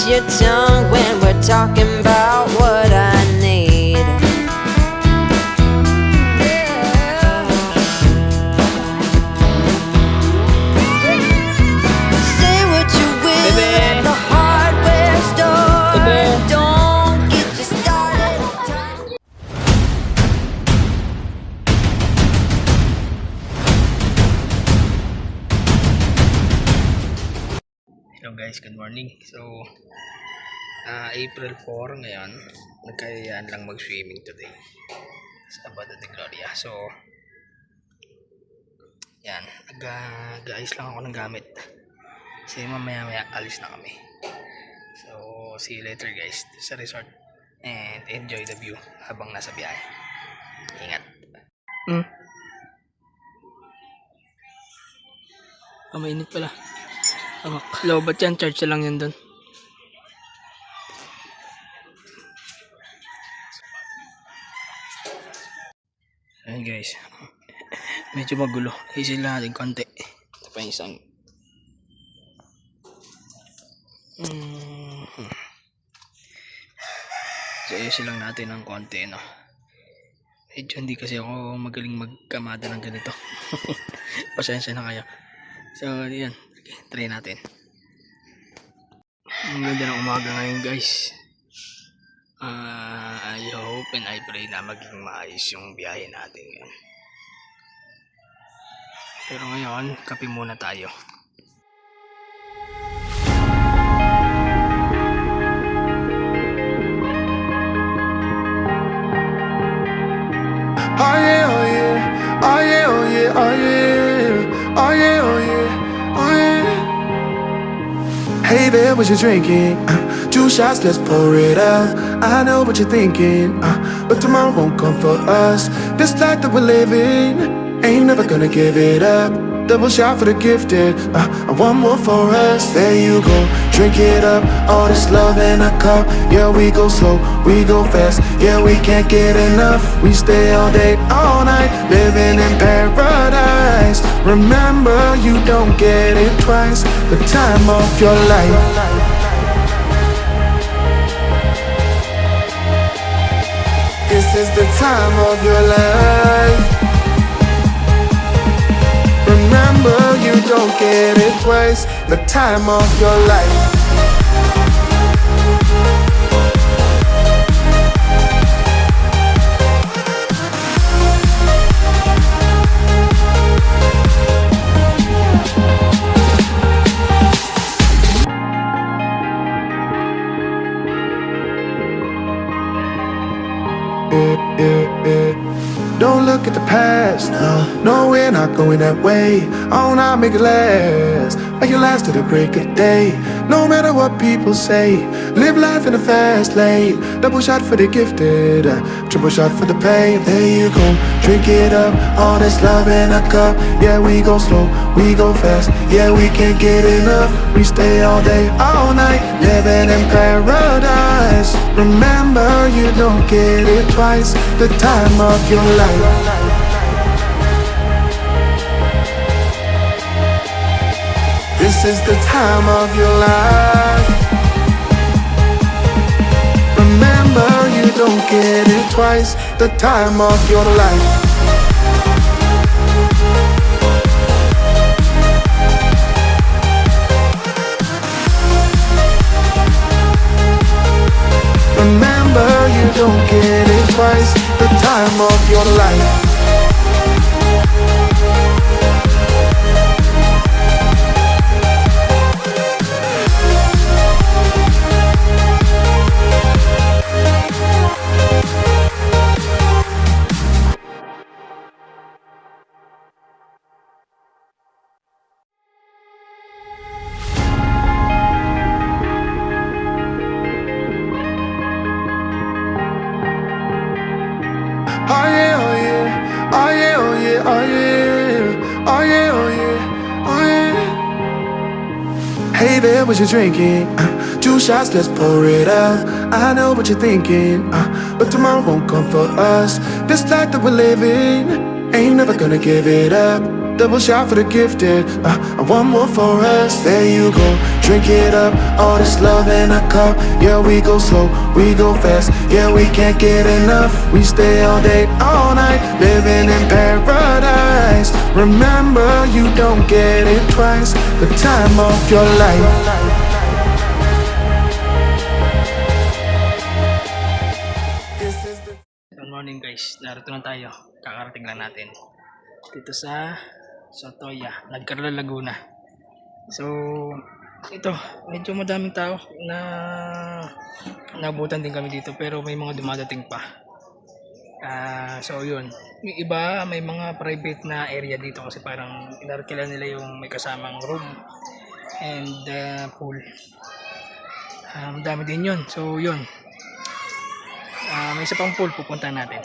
your tongue when we're talking about what I need. Say what you will at the hardware store. Don't get you started. Hello guys, good morning. So, April 4 ngayon, nagkayaan lang mag-swimming today sa Abada de Gloria. So, yan, nag-aayos lang ako ng gamit. Kasi mamaya alis na kami. So, see you later guys sa resort and enjoy the view habang nasa biyahe. Ingat. Mainit pala. Lobat yan, charge lang yan doon. Ayan guys, medyo magulo. Isin lang natin konti. Ito pa yung isang so isin lang natin ng konti, no? Medyo hindi kasi ako magaling magkamada ng ganito. Pasensya na kayo. So yan, okay, try natin. Ang ganda ng umaga ngayon guys. I hope and I pray na maging maayos yung biyahe natin ngayon. Pero ngayon, kape muna tayo. Oh yeah, oh yeah, oh yeah, oh yeah, oh yeah, oh yeah, oh yeah, oh yeah. Hey there, what you drinking? 2 shots, let's pour it out. I know what you're thinking, but tomorrow won't come for us. This life that we're living, ain't never gonna give it up. Double shot for the gifted, one more for us. There you go, drink it up. All this love in a cup. Yeah, we go slow, we go fast. Yeah, we can't get enough. We stay all day, all night, living in paradise. Remember, you don't get it twice. The time of your life. This is the time of your life. Remember, you don't get it twice. The time of your life. Don't look at the past, no, we're not going that way. Oh, now make it last, make it last to the break of day. No matter what people say, live life in a fast lane. Double shot for the gifted, triple shot for the pain. There you go, drink it up, all this love in a cup. Yeah, we go slow, we go fast. Yeah, we can't get enough. We stay all day, all night, living in paradise. Remember, you don't get it twice. The time of your life. This is the time of your life. Remember, you don't get it twice. The time of your life. Remember, you don't get it twice. The time of your life. Oh yeah, oh yeah, oh yeah, oh yeah, oh yeah, oh yeah, oh yeah, oh yeah. Hey there, what you drinking? 2 shots, let's pour it out. I know what you're thinking, but tomorrow won't come for us. This life that we're living, ain't never gonna give it up. Double shot for the gifted, one more for us. There you go, drink it up. All this love in a cup. Yeah, we go slow, we go fast. Yeah, we can't get enough. We stay all day, all night, living in paradise. Remember, you don't get it twice. The time of your life. Good morning guys, narito na tayo. Kakarating lang natin dito sa Sotoya, Nagcarla, Laguna. So, ito, medyo madaming tao na nabutan din kami dito pero may mga dumadating pa. So yun, yung iba may mga private na area dito kasi parang inarkila nila yung may kasamang room and pool. Dami din yun. So yun, may isa pang pool pupunta natin.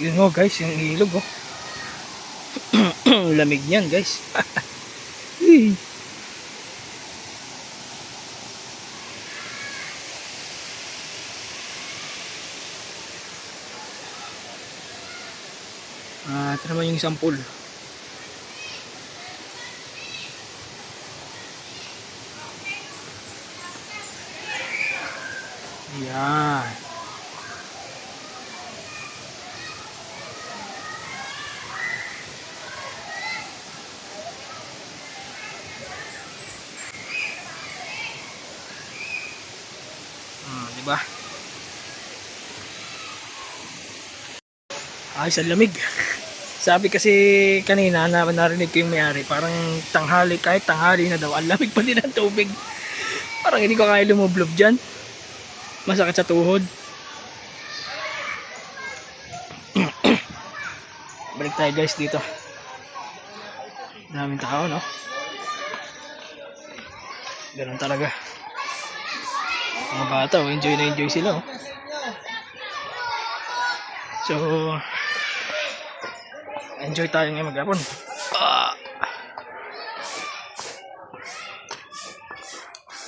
Yun o guys, yung ilog oh. Lamig niyan guys. Ito naman yung isang pool. Yan. Diba? Ay, sa lamig. Sabi kasi kanina na narinig ko yung may-ari, parang tanghali, kahit tanghali na daw, ang lamig pa din ang tubig. Parang hindi ko kaya lumublob dyan. Masakit sa tuhod. Balik tayo guys dito. Daming tao, no? Ganun talaga. Mga bata, enjoy na enjoy sila. So, enjoy tayo ngayon maghapon.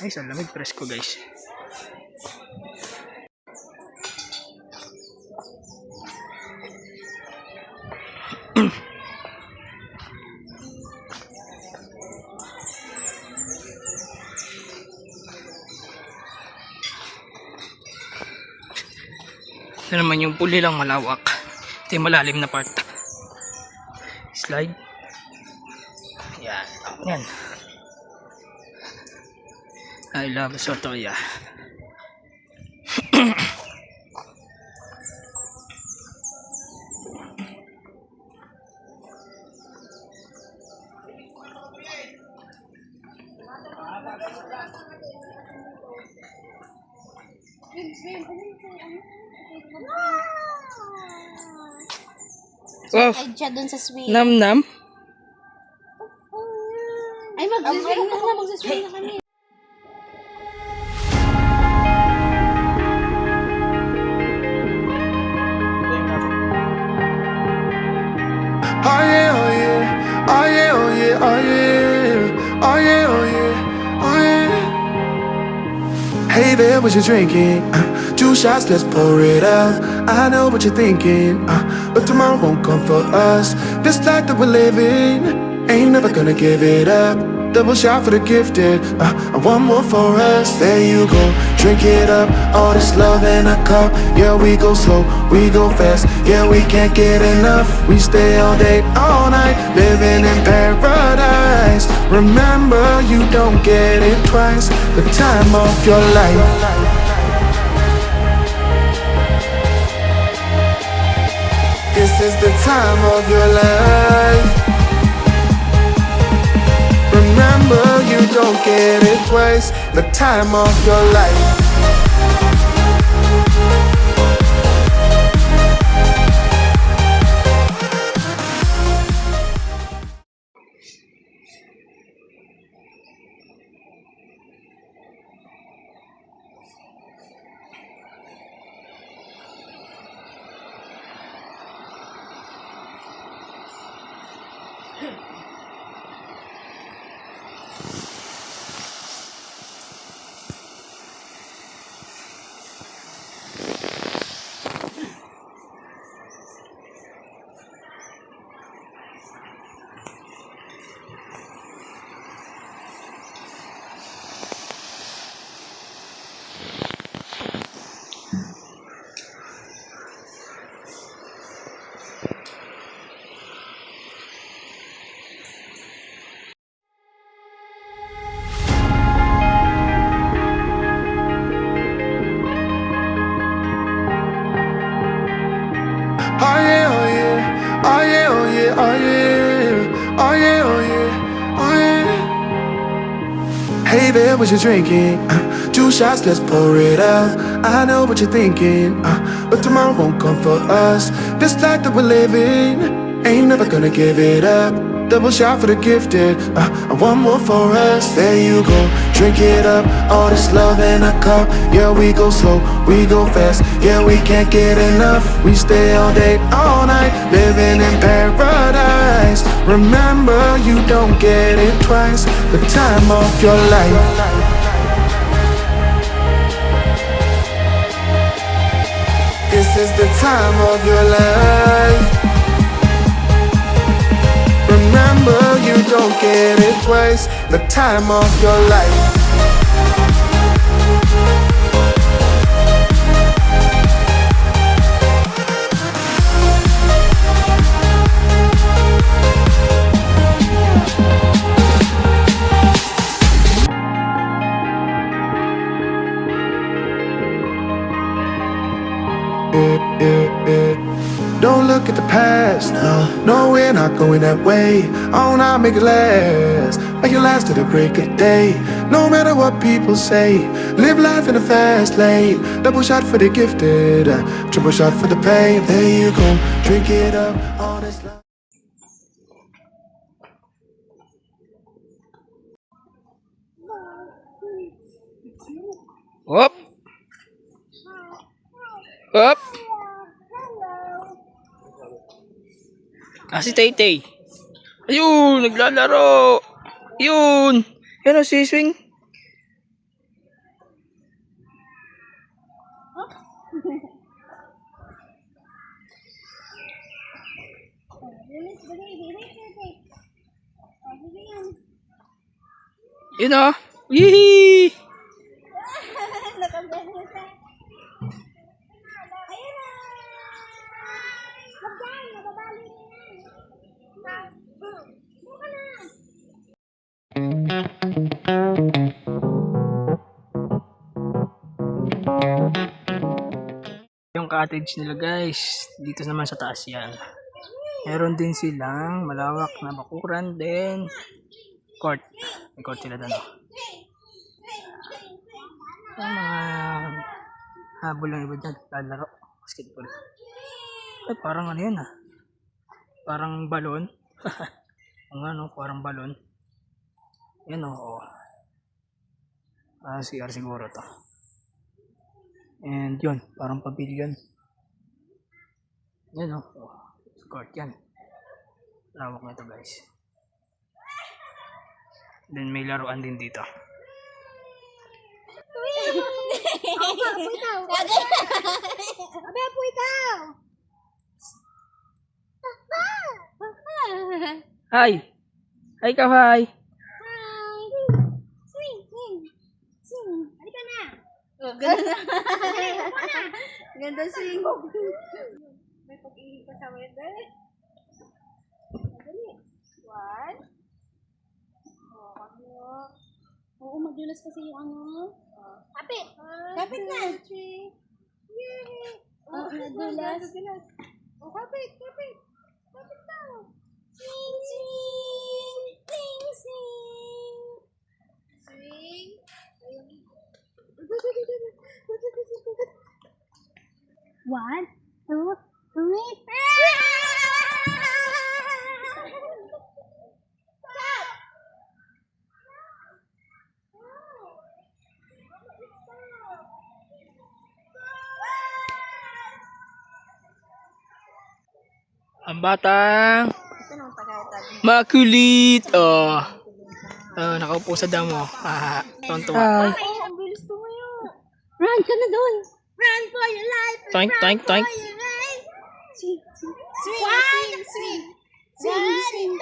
Ay, sa lamig, presko guys. Ito naman yung puli lang malawak. Ito yung malalim na part. Slide. Yan. Yan. I love Sotoya. Wow. Ay, siya dun sa swing. Nam-nam. Ay, mag-swing na kami. Mag-swing na kami. Oh yeah, oh yeah, oh yeah, oh yeah, oh yeah, oh yeah, oh yeah, oh yeah. Hey there, what you drinking? 2 shots, let's pour it out. I know what you're thinking, but tomorrow won't come for us. This life that we're living, ain't never gonna give it up. Double shot for the gifted, one more for us. There you go, drink it up. All this love in a cup. Yeah, we go slow, we go fast. Yeah, we can't get enough. We stay all day, all night, living in paradise. Remember, you don't get it twice. The time of your life. This is the time of your life. Remember, you don't get it twice. The time of your life. Hey there, what you drinking? 2 shots, let's pour it out. I know what you're thinking, but tomorrow won't come for us. This life that we're living, ain't never gonna give it up. Double shot for the gifted, and one more for us. There you go, drink it up. All this love in a cup. Yeah, we go slow, we go fast. Yeah, we can't get enough. We stay all day, all night, living in paradise. Remember, you don't get it twice. The time of your life. This is the time of your life. Remember, you don't get it twice. The time of your life. Don't look at the past, no, we're not going that way. Oh, now make it last, make it last to the break of day. No matter what people say, live life in a fast lane. Double shot for the gifted, triple shot for the pain. There you go, drink it up, all this love. Hop! Hop! Si Tay-Tay. Ayun, naglalaro. Ayun. Yan o, si Swing. Yun o. Yee! Yung cottage nila guys, dito naman sa taas yan. Meron din silang malawak na bakuran din. Court. May court sila doon. Ang mga habol lang iba dyan. Lalaro. Basketball. Ay, parang ano yan Parang balon. Ang ano, parang balon. Yan o. CR siguro to. And yun, parang pavilion. Yan o. Court yan. Lawak na ito guys. Then may laruan din dito. Abe po ikaw. Hi! Hi ka, hi! Hi. Swing, swing. Swing. Halika na. Oh, ganda. Ganda swing. May pag-iing pa sa weather. Dali. One. Oh, ano. Oo, madulas kasi yung ano. Kapit. Kapit na. Yay. Oh, nadulas. Oh, kapit, kapit. Kapit daw. Swing, swing. Swing, swing. Swing. One, two, three. Stop. Ang batang makulit. Nakaupo sa damo. Tontuwa. Oh, ang bilis tumayo. Run ka na doon. Run for your life. Toink, toink, toink. Swing, swing, swing, swing. Swing, swing.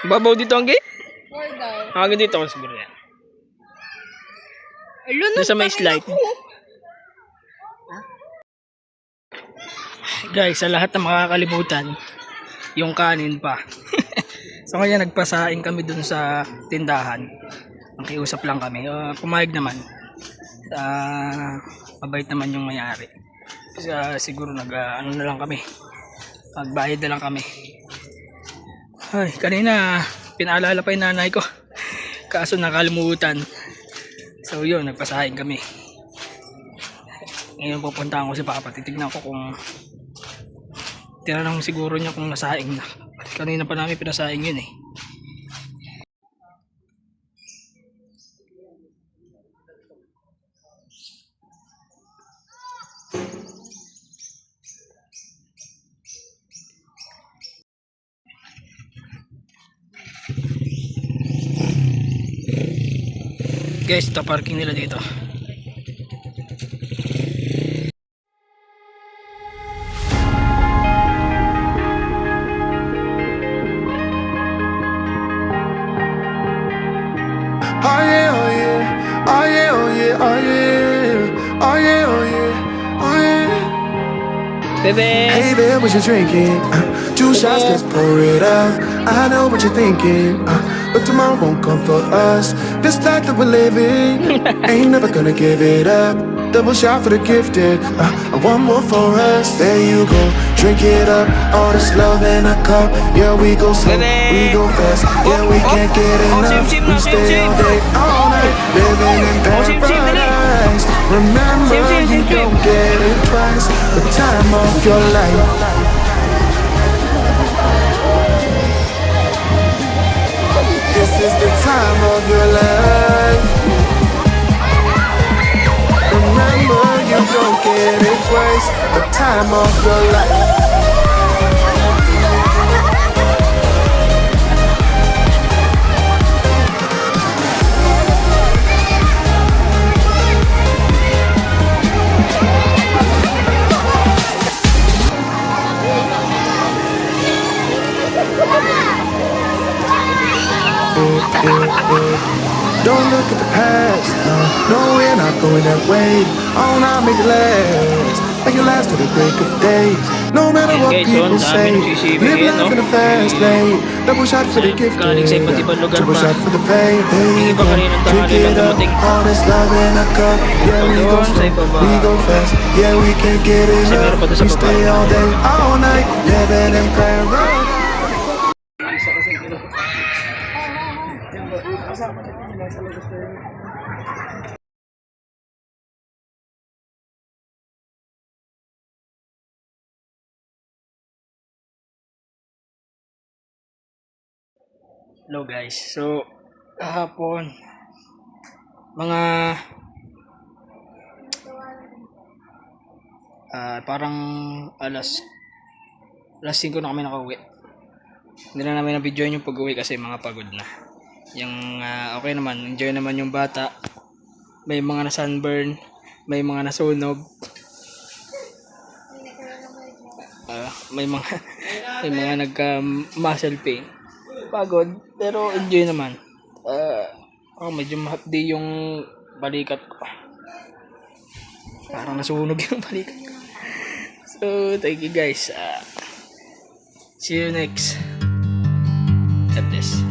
Babaw dito ang gate? Hanggang dito siguro yan. Nasa may slide. Guys, sa lahat ng makakalimutan, yung kanin pa. So ngayon nagpasaing kami dun sa tindahan. Nakiusap lang kami. Pumayag naman. Mabait naman yung may-ari. Siguro ano na lang kami. Magbayad na lang kami. Ay, kanina pinaalala pa yung nanay ko. Kaso nakalimutan. So yun, nagpasahin kami. Ngayon pupuntahan ko si Papa. Titignan ko kung tinanong siguro niya kung nasaing na. Kanina pa namin pinasaing yun eh. Guys, ito parking nila dito. Oh yeah, oh yeah, oh yeah, oh yeah, oh yeah, oh yeah, oh yeah, oh yeah. Bebe! Hey there, what you drinking? 2 shots, let's pour it up. I know what you're thinking, but tomorrow won't come for us. This life that we're living, ain't never gonna give it up. Double shot for the gifted, and one more for us. There you go, drink it up. All this love in a cup. Yeah, we go slow, we go fast. Yeah, we can't get enough. We stay all day, all night, living in paradise. Remember, you don't get it twice. The time of your life. This is the time of your life. Remember, you don't get it twice. The time of your life. Don't look at the past, no, we're not going that way. Oh, now make it last, make it last to the break of day. No matter what Guys, people ang say, dami nagsisibig live yan, life no? in a fast lane. Double shot for the gifted, Galing sa iba't ibang lugar triple pa. shot for the pain. There Hindi you pa go, kaninang drink tanghali lang it up. dumating. All this love in a cup. Yeah, we go Doon sa slow, ibaba. we go fast. Yeah, we can't get Kasi meron enough. pa doon sa We stay baba. all day, all night, living in paradise. Hello guys, so kahapon mga parang alas 5 na kami nakauwi. Hindi na namin na-videoan yung pag-uwi kasi mga pagod na. Yung okay naman, enjoy naman yung bata. May mga na-sunburn, may mga nasunog. May mga may mga nagka-muscle pain. Pagod, pero enjoy naman. Medyo mahapdi yung balikat ko. Parang nasunog yung balikat ko. So, thank you guys. See you next. God bless.